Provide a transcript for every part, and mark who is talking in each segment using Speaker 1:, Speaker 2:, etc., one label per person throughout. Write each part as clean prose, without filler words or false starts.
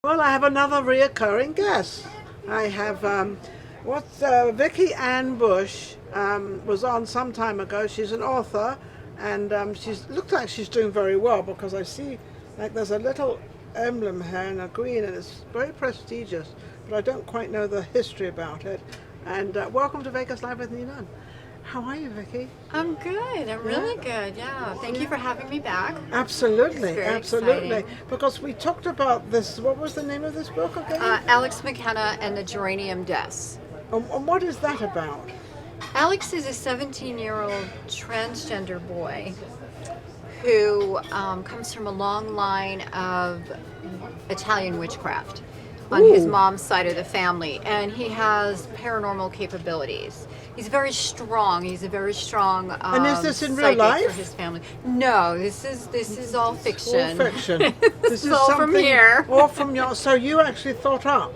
Speaker 1: Well, I have another reoccurring guest. I have Vicky Ann Bush was on some time ago. She's an author, and she's looks like she's doing very well because I see like there's a little emblem here in a green, and it's very prestigious, but I don't quite know the history about it. And welcome to Vegas Live with Ninon. How are you, Vicky?
Speaker 2: I'm good. I'm really good. Yeah. Thank you for having me back.
Speaker 1: Absolutely,
Speaker 2: It's
Speaker 1: absolutely.
Speaker 2: very
Speaker 1: Because we talked about this. What was the name of this book again?
Speaker 2: Alex Mikenna and the Geranium Deaths.
Speaker 1: And what is that about?
Speaker 2: Alex is a 17-year-old transgender boy who comes from a long line of Italian witchcraft on his mom's side of the family, and he has paranormal capabilities. He's very strong. He's a very strong
Speaker 1: And is this in real
Speaker 2: psychic
Speaker 1: life?
Speaker 2: for his family. No, this is all fiction.
Speaker 1: All fiction.
Speaker 2: This is all from here.
Speaker 1: All from your. So you actually thought up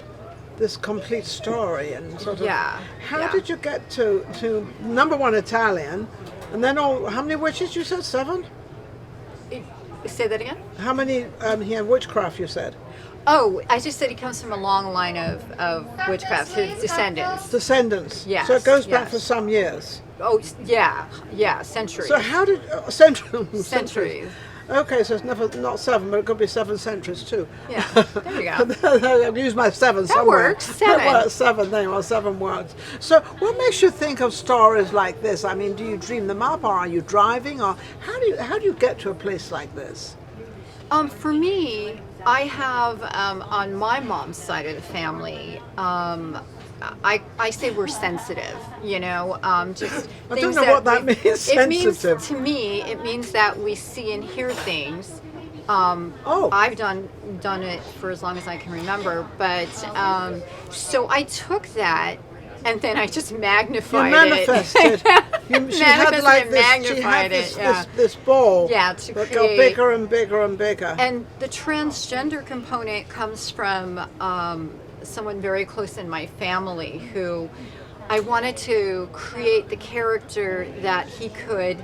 Speaker 1: this complete story and sort of.
Speaker 2: Yeah.
Speaker 1: How
Speaker 2: yeah.
Speaker 1: did you get to number one Italian, and then how many witches you said? 7?
Speaker 2: Say that again?
Speaker 1: How many he had witchcraft you said?
Speaker 2: Oh, I just said he comes from a long line of witchcraft, his descendants.
Speaker 1: Descendants.
Speaker 2: Yes,
Speaker 1: So it goes back
Speaker 2: yes.
Speaker 1: for some years.
Speaker 2: Oh, yeah, centuries.
Speaker 1: So how did
Speaker 2: Centuries.
Speaker 1: Okay, so it's not 7, but it could be 7 centuries too.
Speaker 2: Yeah, there you go.
Speaker 1: I've used my 7
Speaker 2: That
Speaker 1: somewhere.
Speaker 2: works, 7.
Speaker 1: That works, 7, there you are, 7 words. So what makes you think of stories like this? I mean, do you dream them up, or are you driving, or how do you get to a place like this?
Speaker 2: For me, I have on my mom's side of the family. I say we're sensitive, just
Speaker 1: I
Speaker 2: things
Speaker 1: don't know what that means,
Speaker 2: It means,
Speaker 1: sensitive.
Speaker 2: to me, it means that we see and hear things.
Speaker 1: Oh.
Speaker 2: I've done it for as long as I can remember, but so I took that and then I just magnified
Speaker 1: You manifested. She had like this. She had this ball.
Speaker 2: Yeah, to
Speaker 1: that
Speaker 2: create.
Speaker 1: got bigger and bigger and bigger.
Speaker 2: And the transgender component comes from someone very close in my family who I wanted to create the character that he could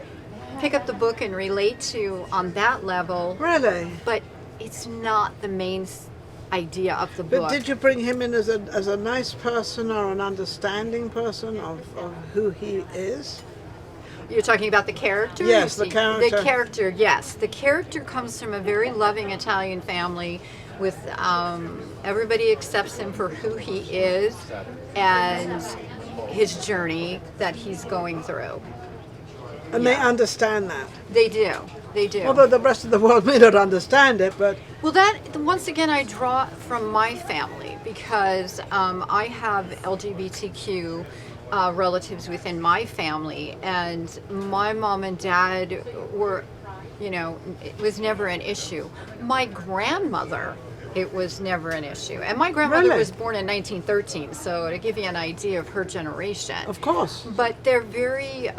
Speaker 2: pick up the book and relate to on that level.
Speaker 1: Really?
Speaker 2: But it's not the main idea of the
Speaker 1: But
Speaker 2: book.
Speaker 1: did you bring him in as a nice person or an understanding person of who he is?
Speaker 2: You're talking about the character?
Speaker 1: Yes, the character.
Speaker 2: The character, yes. The character comes from a very loving Italian family with everybody accepts him for who he is and his journey that he's going through.
Speaker 1: And they understand that.
Speaker 2: They do. They do.
Speaker 1: Although the rest of the world may not understand it, but...
Speaker 2: Well, that, once again, I draw from my family because I have LGBTQ relatives within my family, and my mom and dad were, it was never an issue. My grandmother, it was never an issue. And my grandmother
Speaker 1: Really?
Speaker 2: was born in 1913, so to give you an idea of her generation.
Speaker 1: Of course.
Speaker 2: But they're very,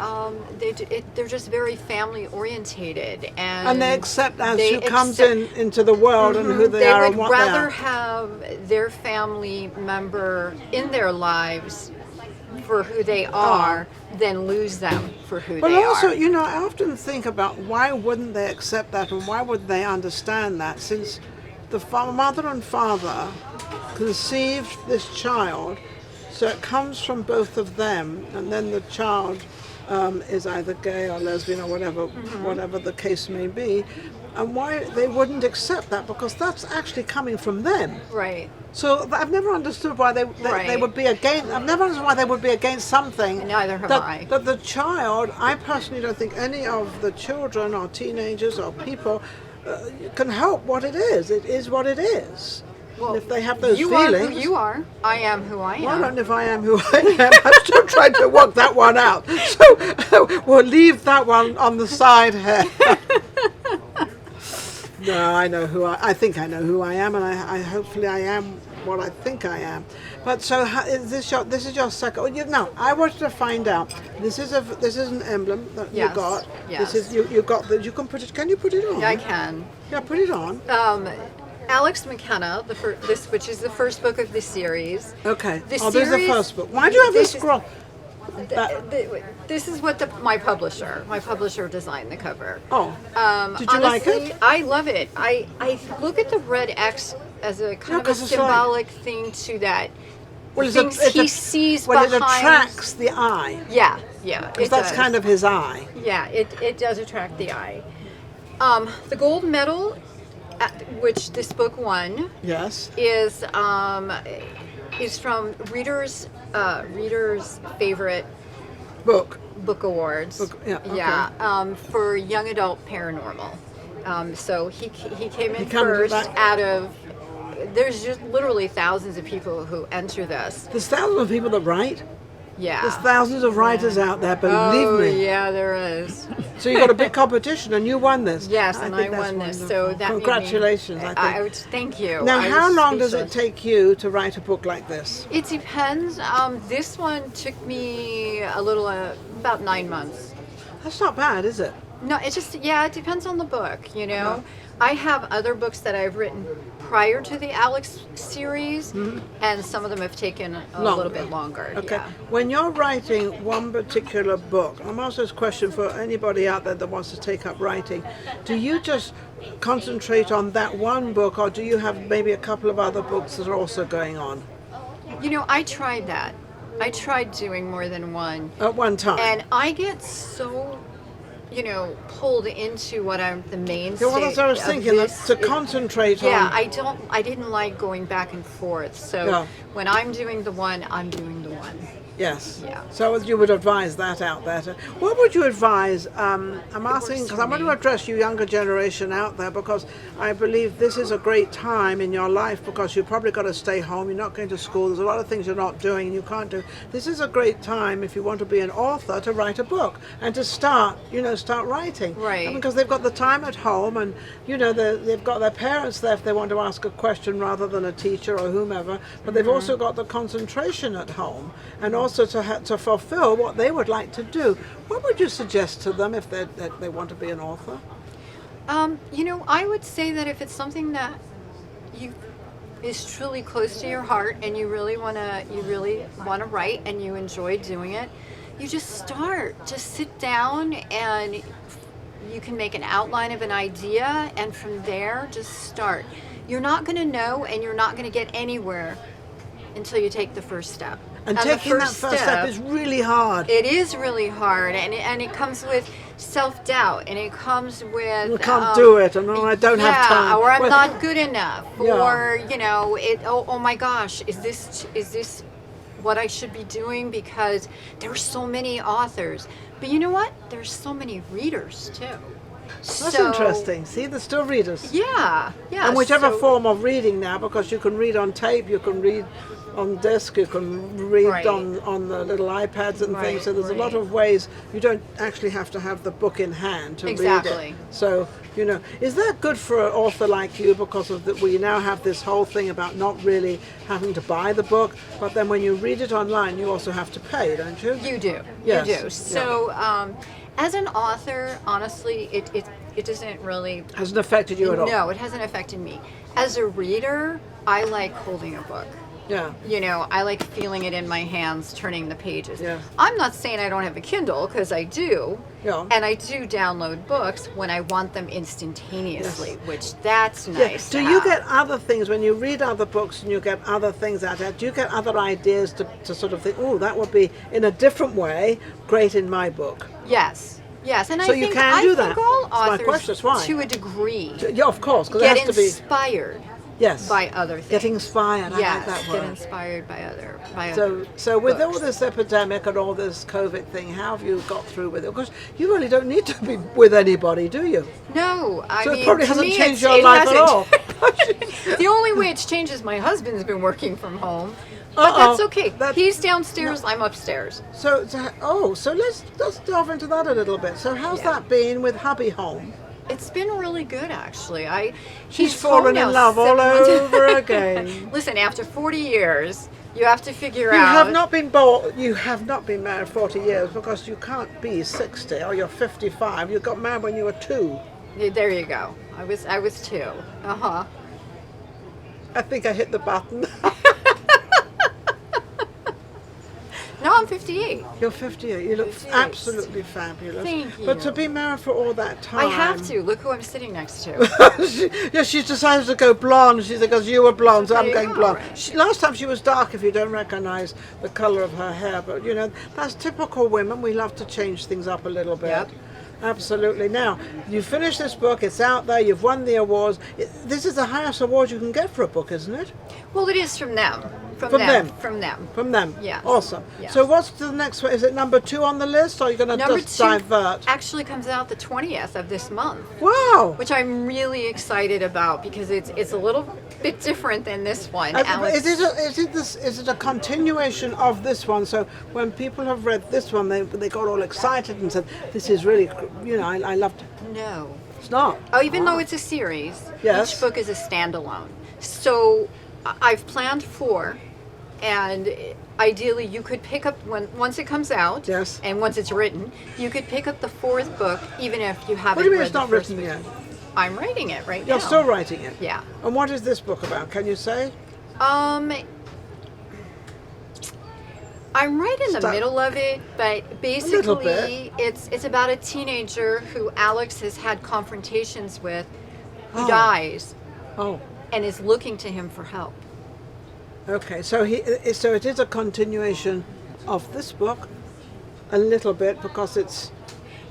Speaker 2: they're just very family orientated,
Speaker 1: And they accept as
Speaker 2: they
Speaker 1: who comes
Speaker 2: accept-
Speaker 1: into the world and who they are
Speaker 2: would
Speaker 1: and what they
Speaker 2: rather
Speaker 1: are.
Speaker 2: have their family member in their lives for who they are than lose them for who
Speaker 1: But
Speaker 2: they
Speaker 1: also,
Speaker 2: are.
Speaker 1: I often think about why wouldn't they accept that and why would they understand that, since the mother and father conceived this child, so it comes from both of them, and then the child is either gay or lesbian or whatever the case may be, and why they wouldn't accept that, because that's actually coming from them.
Speaker 2: Right.
Speaker 1: So I've never understood why they
Speaker 2: Right.
Speaker 1: would be against. I've never understood why they would be against something.
Speaker 2: Neither have
Speaker 1: that,
Speaker 2: I.
Speaker 1: That the child, I personally don't think any of the children or teenagers or people can help what it is. It is what it is.
Speaker 2: Well,
Speaker 1: and if they have those
Speaker 2: you
Speaker 1: feelings,
Speaker 2: are who you are. I am who I am.
Speaker 1: well, I don't know if I am who I am. I'm still trying to work that one out. So we'll leave that one on the side here. No, I know I think I know who I am, and I hopefully I am what I think I am. But so is this is your second? No, I wanted to find out. This is an emblem that you
Speaker 2: Yes,
Speaker 1: got.
Speaker 2: yes.
Speaker 1: This is you got that. You can put it. Can you put it on?
Speaker 2: Yeah, I can.
Speaker 1: Yeah, put it on.
Speaker 2: Alex Mikenna, which is the first book of the series.
Speaker 1: Okay.
Speaker 2: The
Speaker 1: There's the
Speaker 2: series-
Speaker 1: first book. Why do you have this
Speaker 2: this is-
Speaker 1: scroll?
Speaker 2: This is what my publisher designed the cover.
Speaker 1: Oh. Did you like
Speaker 2: Honestly,
Speaker 1: it?
Speaker 2: I love it. I look at the red X kind of a symbolic thing to that.
Speaker 1: Well,
Speaker 2: Things he sees
Speaker 1: well,
Speaker 2: behind.
Speaker 1: it attracts the eye.
Speaker 2: Yeah.
Speaker 1: Because that's kind of his eye.
Speaker 2: Yeah, it does attract the eye. The gold medal, which this book won,
Speaker 1: Yes.
Speaker 2: is from readers' favorite
Speaker 1: Book
Speaker 2: awards.
Speaker 1: Yeah. Okay.
Speaker 2: Yeah, for young adult paranormal. So he came in
Speaker 1: comes
Speaker 2: first
Speaker 1: back-
Speaker 2: out of. There's just literally thousands of people who enter this.
Speaker 1: There's thousands of people that write.
Speaker 2: Yeah.
Speaker 1: There's thousands of writers out there, believe
Speaker 2: Oh,
Speaker 1: me.
Speaker 2: yeah, there is.
Speaker 1: So you got a big competition, and you won this.
Speaker 2: Yes, and I
Speaker 1: think that's
Speaker 2: won this.
Speaker 1: wonderful.
Speaker 2: So that
Speaker 1: Congratulations,
Speaker 2: made me,
Speaker 1: I think.
Speaker 2: would thank you.
Speaker 1: Now,
Speaker 2: I
Speaker 1: how
Speaker 2: was
Speaker 1: long does it
Speaker 2: speechless.
Speaker 1: take you to write a book like this?
Speaker 2: It depends. This one took me a little about 9 months.
Speaker 1: That's not bad, is it?
Speaker 2: No, it depends on the book, you know. I have other books that I've written prior to the Alex series, and some of them have taken a little bit longer.
Speaker 1: Okay.
Speaker 2: Yeah.
Speaker 1: When you're writing one particular book, I'm also this question for anybody out there that wants to take up writing. Do you just concentrate on that one book, or do you have maybe a couple of other books that are also going on
Speaker 2: You know, I tried that. I tried doing more than one.
Speaker 1: at one time?
Speaker 2: And I get so, pulled into what I'm the mainstay.
Speaker 1: Yeah, well, that's what I was
Speaker 2: of
Speaker 1: thinking.
Speaker 2: this.
Speaker 1: To concentrate on.
Speaker 2: Yeah, I didn't like going back and forth. So
Speaker 1: Yeah.
Speaker 2: when I'm doing the one, I'm doing the one.
Speaker 1: Yes.
Speaker 2: Yeah.
Speaker 1: So you would advise that out there. What would you advise? I'm asking because I want to address you younger generation out there, because I believe this is a great time in your life, because you've probably got to stay home. You're not going to school. There's a lot of things you're not doing and you can't do. This is a great time if you want to be an author to write a book and to start writing.
Speaker 2: Right.
Speaker 1: Because they've got the time at home, and they've got their parents there if they want to ask a question rather than a teacher or whomever. But they've also got the concentration at home, and also to fulfill what they would like to do. What would you suggest to them if they want to be an author?
Speaker 2: I would say that if it's something that is truly close to your heart, and you really want to write, and you enjoy doing it, you just start. Just sit down, and you can make an outline of an idea, and from there, just start. You're not going to know, and you're not going to get anywhere until you take the first step.
Speaker 1: And taking that first step is really hard.
Speaker 2: It is really hard, and it comes with self-doubt, and it comes with
Speaker 1: I can't do it, and I don't have time.
Speaker 2: or I'm not good enough,
Speaker 1: Yeah.
Speaker 2: or oh my gosh, is this what I should be doing? Because there's so many authors, but you know what? There's so many readers too.
Speaker 1: That's interesting. See, there's still readers.
Speaker 2: Yeah.
Speaker 1: And whichever
Speaker 2: so-
Speaker 1: form of reading now, because you can read on tape, you can read on disc, you can read
Speaker 2: Right.
Speaker 1: on the little iPads and things. So there's a lot
Speaker 2: right.
Speaker 1: of ways. You don't actually have to have the book in hand to read
Speaker 2: Exactly.
Speaker 1: it. So, is that good for an author like you, because of that we now have this whole thing about not really having to buy the book, but then when you read it online, you also have to pay, don't you?
Speaker 2: You do.
Speaker 1: Yes.
Speaker 2: You do. So, as an author, honestly, it doesn't really.
Speaker 1: Hasn't affected you at all?
Speaker 2: No, it hasn't affected me. As a reader, I like holding a book.
Speaker 1: Yeah.
Speaker 2: I like feeling it in my hands, turning the pages.
Speaker 1: Yeah.
Speaker 2: I'm not saying I don't have a Kindle, because I do.
Speaker 1: Yeah.
Speaker 2: And I do download books when I want them instantaneously,
Speaker 1: Yes.
Speaker 2: which that's
Speaker 1: Yeah.
Speaker 2: nice.
Speaker 1: Do
Speaker 2: to
Speaker 1: you
Speaker 2: have.
Speaker 1: get other things when you read other books and you get other things out there? Do you get other ideas to sort of think, oh, that would be in a different way great in my book?
Speaker 2: Yes. Yes, and
Speaker 1: So
Speaker 2: I
Speaker 1: you
Speaker 2: think
Speaker 1: can do
Speaker 2: I
Speaker 1: that.
Speaker 2: think all
Speaker 1: That's my
Speaker 2: authors,
Speaker 1: question, that's why.
Speaker 2: to a degree,
Speaker 1: Yeah, of course, because it
Speaker 2: get
Speaker 1: has to be.
Speaker 2: inspired
Speaker 1: Yes.
Speaker 2: by other things.
Speaker 1: Getting inspired. I
Speaker 2: Yes,
Speaker 1: like that
Speaker 2: get
Speaker 1: word.
Speaker 2: inspired by other.
Speaker 1: So with all
Speaker 2: books.
Speaker 1: this epidemic and all this COVID thing, how have you got through with it? Because you really don't need to be with anybody, do you?
Speaker 2: No, I
Speaker 1: So
Speaker 2: mean,
Speaker 1: it probably
Speaker 2: to
Speaker 1: hasn't
Speaker 2: me,
Speaker 1: changed
Speaker 2: it
Speaker 1: your life at
Speaker 2: hasn't.
Speaker 1: all.
Speaker 2: The only way it's changed is my husband's been working from home, but
Speaker 1: Uh-oh.
Speaker 2: that's okay.
Speaker 1: That-
Speaker 2: He's downstairs, I'm upstairs.
Speaker 1: So let's delve into that a little bit. So how's
Speaker 2: Yeah.
Speaker 1: that been with hubby home?
Speaker 2: It's been really good, actually.
Speaker 1: She's
Speaker 2: he's
Speaker 1: fallen
Speaker 2: home
Speaker 1: in
Speaker 2: now
Speaker 1: love all
Speaker 2: 7 months.
Speaker 1: over again.
Speaker 2: Listen, after 40 years, you have to figure
Speaker 1: You
Speaker 2: out.
Speaker 1: have not been You have not been married 40 years, because you can't be 60 or you're 55. You got married when you were 2.
Speaker 2: There you go. I was 2.
Speaker 1: I think I hit the button.
Speaker 2: No, I'm 58.
Speaker 1: You're 58. You look
Speaker 2: 58.
Speaker 1: absolutely fabulous.
Speaker 2: Thank you.
Speaker 1: But to be married for all that time.
Speaker 2: I have to. Look who I'm sitting next to.
Speaker 1: She's decided to go blonde. She said, because you were blonde, so I'm
Speaker 2: There you
Speaker 1: going
Speaker 2: go,
Speaker 1: blonde.
Speaker 2: right.
Speaker 1: Last time she was dark, if you don't recognize the color of her hair. But, you know, that's typical women. We love to change things up a little bit.
Speaker 2: Yep.
Speaker 1: Absolutely. Now, you finished this book. It's out there. You've won the awards. This is the highest award you can get for a book, isn't it?
Speaker 2: Well, it is from them. From them. Yes.
Speaker 1: Awesome.
Speaker 2: Yes.
Speaker 1: So what's the next one? Is it number 2 on the list, or are you going to
Speaker 2: Number
Speaker 1: just
Speaker 2: 2
Speaker 1: divert?
Speaker 2: actually comes out the 20th of this month,
Speaker 1: Wow.
Speaker 2: which I'm really excited about because it's a little bit different than this one. Alex,
Speaker 1: Is it a continuation of this one? So when people have read this one, they got all excited and said, "This is really, you know, I loved it."
Speaker 2: no.
Speaker 1: It's not.
Speaker 2: Oh, even though it's a series,
Speaker 1: Yes.
Speaker 2: each book is a standalone. So I've planned 4, and ideally you could pick up once it comes out.
Speaker 1: Yes.
Speaker 2: And once it's written, you could pick up the 4th book even if you haven't.
Speaker 1: What do you mean
Speaker 2: read
Speaker 1: it's not
Speaker 2: the first
Speaker 1: written
Speaker 2: book.
Speaker 1: yet?
Speaker 2: I'm writing it right now.
Speaker 1: You're still writing it.
Speaker 2: Yeah.
Speaker 1: And what is this book about? Can you say?
Speaker 2: I'm right in the
Speaker 1: Stop.
Speaker 2: middle of it, but
Speaker 1: little
Speaker 2: basically
Speaker 1: bit.
Speaker 2: it's about a teenager who Alex has had confrontations with, who
Speaker 1: Oh.
Speaker 2: dies
Speaker 1: Oh.
Speaker 2: and is looking to him for help.
Speaker 1: Okay. So so it is a continuation of this book, a little bit, because it's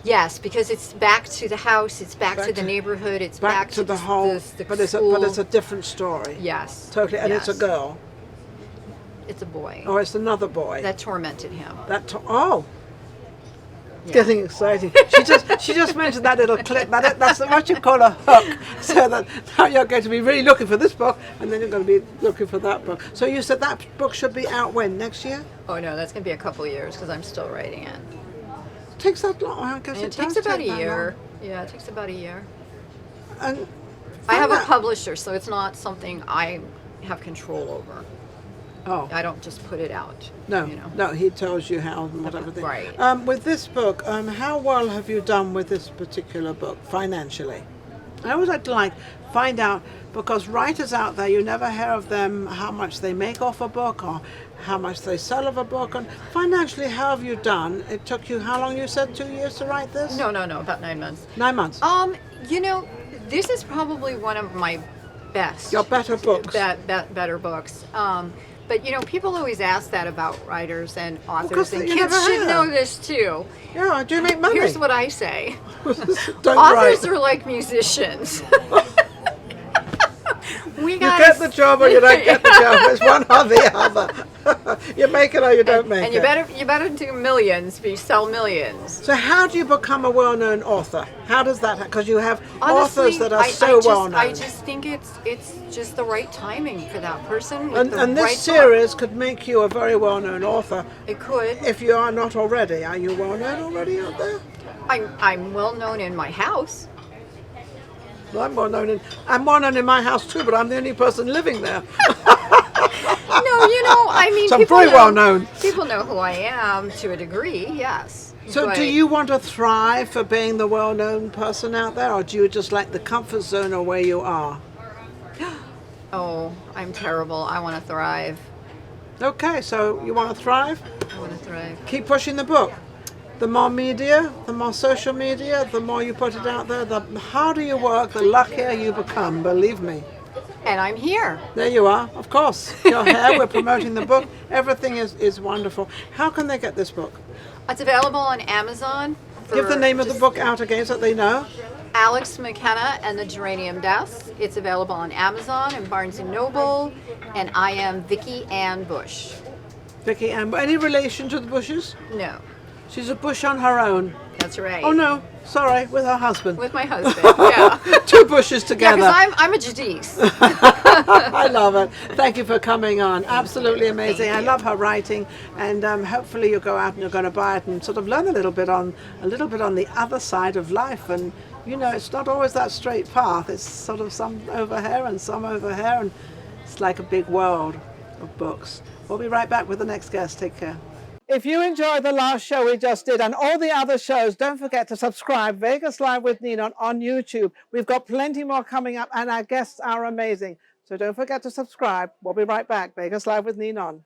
Speaker 2: Yes, because it's back to the house, it's back to the neighborhood, it's
Speaker 1: back to the whole.
Speaker 2: the
Speaker 1: But it's
Speaker 2: school.
Speaker 1: a different story.
Speaker 2: Yes.
Speaker 1: Totally. And it's a
Speaker 2: yes.
Speaker 1: girl.
Speaker 2: It's a boy
Speaker 1: Oh, it's another boy.
Speaker 2: that tormented him.
Speaker 1: Oh,
Speaker 2: Yeah.
Speaker 1: getting exciting. She just mentioned that little clip. That's what you call a hook. So that now you're going to be really looking for this book, and then you're going to be looking for that book. So you said that book should be out when? Next year?
Speaker 2: Oh no, that's going to be a couple of years because I'm still writing it.
Speaker 1: It takes that long. I guess
Speaker 2: And it takes
Speaker 1: does
Speaker 2: about a
Speaker 1: take that
Speaker 2: year. Yeah, it takes about a year.
Speaker 1: long. And
Speaker 2: I have a
Speaker 1: that-
Speaker 2: publisher, so it's not something I have control over.
Speaker 1: Oh.
Speaker 2: I don't just put it out.
Speaker 1: No,
Speaker 2: you know.
Speaker 1: no, he tells you how and whatever thing.
Speaker 2: Right.
Speaker 1: With this book, how well have you done with this particular book financially? I always like to find out, because writers out there, you never hear of them, how much they make off a book or how much they sell of a book. And financially, how have you done? It took you, how long you said, 2 years to write this?
Speaker 2: No, about 9 months.
Speaker 1: 9 months.
Speaker 2: You know, this is probably one of my best.
Speaker 1: Your better books.
Speaker 2: Better books. But you know, people always ask that about writers and authors,
Speaker 1: Because
Speaker 2: and
Speaker 1: you
Speaker 2: kids
Speaker 1: never
Speaker 2: should
Speaker 1: have.
Speaker 2: know this too.
Speaker 1: Yeah, do you make money?
Speaker 2: Here's what I say.
Speaker 1: Don't
Speaker 2: Authors
Speaker 1: write.
Speaker 2: are like musicians. We
Speaker 1: You
Speaker 2: gotta
Speaker 1: get the job or you don't get the job. It's one or the other. You make it or you don't make
Speaker 2: and
Speaker 1: it.
Speaker 2: you better do millions, sell millions.
Speaker 1: So how do you become a well-known author? How does that? Because you have
Speaker 2: Honestly,
Speaker 1: authors that are
Speaker 2: I
Speaker 1: so
Speaker 2: just,
Speaker 1: well-known.
Speaker 2: I just think it's just the right timing for that person. With
Speaker 1: and
Speaker 2: the
Speaker 1: and this
Speaker 2: right book.
Speaker 1: series could make you a very well-known author
Speaker 2: It could.
Speaker 1: if you are not already. Are you well-known already out there?
Speaker 2: I'm well known in my house.
Speaker 1: Well, I'm well-known in my house too, but I'm the only person living there.
Speaker 2: No, you know, I mean,
Speaker 1: So I'm
Speaker 2: people
Speaker 1: very
Speaker 2: know,
Speaker 1: well-known.
Speaker 2: People know who I am to a degree, yes.
Speaker 1: So
Speaker 2: But-
Speaker 1: do you want to thrive for being the well-known person out there, or do you just like the comfort zone of where you are?
Speaker 2: Oh, I'm terrible. I want to thrive.
Speaker 1: Okay, so you want to thrive?
Speaker 2: I want to thrive.
Speaker 1: Keep pushing the book. The more media, the more social media, the more you put it out there, the harder you work, the luckier you become, believe me.
Speaker 2: And I'm here.
Speaker 1: There you are, of course. You're here, we're promoting the book. Everything is wonderful. How can they get this book?
Speaker 2: It's available on Amazon.
Speaker 1: Give the name of the
Speaker 2: just
Speaker 1: book out again so that they know.
Speaker 2: Alex Mikenna and the Geranium Deaths. It's available on Amazon and Barnes & Noble. And I am Vicky Ann Bush.
Speaker 1: Vicky Ann, any relation to the Bushes?
Speaker 2: No,
Speaker 1: She's a Bush on her own.
Speaker 2: that's right.
Speaker 1: Oh no, sorry, with her husband.
Speaker 2: With my husband, yeah.
Speaker 1: Two Bushes
Speaker 2: Yeah,
Speaker 1: together.
Speaker 2: because I'm a Jadis.
Speaker 1: I love it. Thank you for coming on. Absolutely amazing. I love her writing, and hopefully you'll go out and you're going to buy it and sort of learn a little bit on the other side of life. And you know, it's not always that straight path. It's sort of some over here and some over here, and it's like a big world of books. We'll be right back with the next guest. Take care. If you enjoyed the last show we just did and all the other shows, don't forget to subscribe Vegas Live with Ninon on YouTube. We've got plenty more coming up and our guests are amazing. So don't forget to subscribe. We'll be right back. Vegas Live with Ninon.